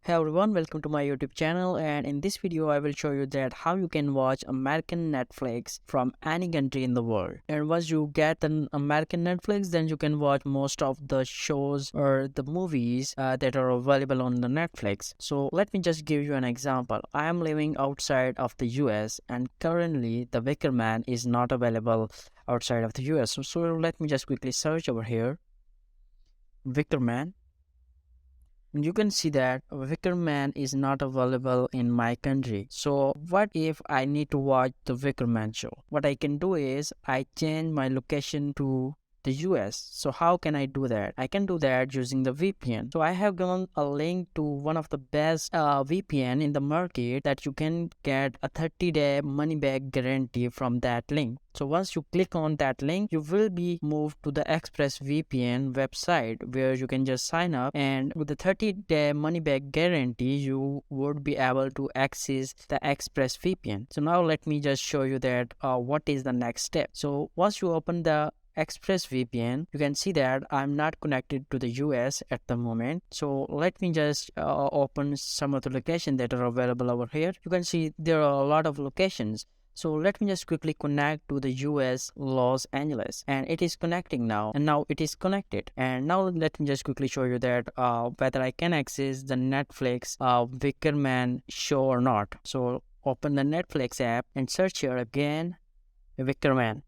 Hey everyone, welcome to my YouTube channel, and in this video I will show you that how you can watch American Netflix from any country in the world. And once you get an American Netflix, then you can watch most of the shows or the movies that are available on the Netflix. So let me just give you an example. I am living outside of the US and currently the Wicker Man is not available outside of the US. So let me just quickly search over here. Wicker Man. You can see that Wicker Man is not available in my country. So what if I need to watch the Wicker Man show? What I can do is I change my location to the US. So how can I do that? I can do that using the VPN. So I have given a link to one of the best VPN in the market that you can get a 30-day money back guarantee from that link. So once you click on that link, you will be moved to the ExpressVPN website where you can just sign up, and with the 30-day money back guarantee, you would be able to access the ExpressVPN. So now let me just show you that what is the next step. So once you open the ExpressVPN, you can see that I'm not connected to the US at the moment. So let me just open some of the locations that are available over here. You can see there are a lot of locations. So let me just quickly connect to the US Los Angeles, and it is connecting now, and now it is connected. And now let me just quickly show you that whether I can access the Netflix Wicker Man show or not. So open the Netflix app and search here again Wicker Man,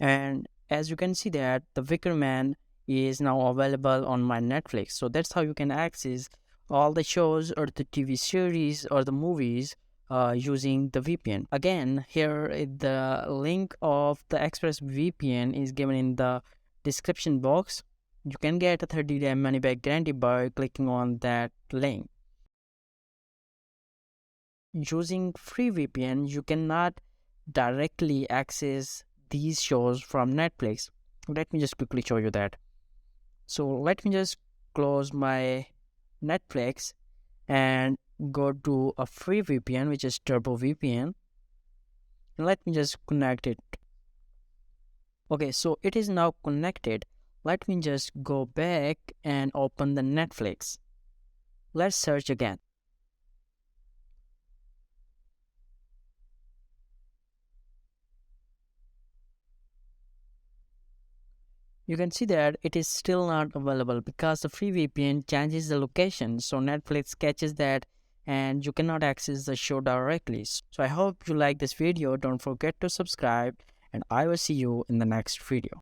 and as you can see that the Wicker Man is now available on my Netflix. So that's how you can access all the shows or the TV series or the movies using the VPN. Again, here the link of the ExpressVPN is given in the description box. You can get a 30-day money back guarantee by clicking on that link. Using free VPN, you cannot directly access these shows from Netflix. Let me just quickly show you that. So let me just close my Netflix and go to a free VPN, which is Turbo VPN. Let me just connect it. Okay, so it is now connected. Let me just go back and open the Netflix. Let's search again. You can see that it is still not available because the free VPN changes the location, so Netflix catches that and you cannot access the show directly. So I hope you like this video. Don't forget to subscribe, and I will see you in the next video.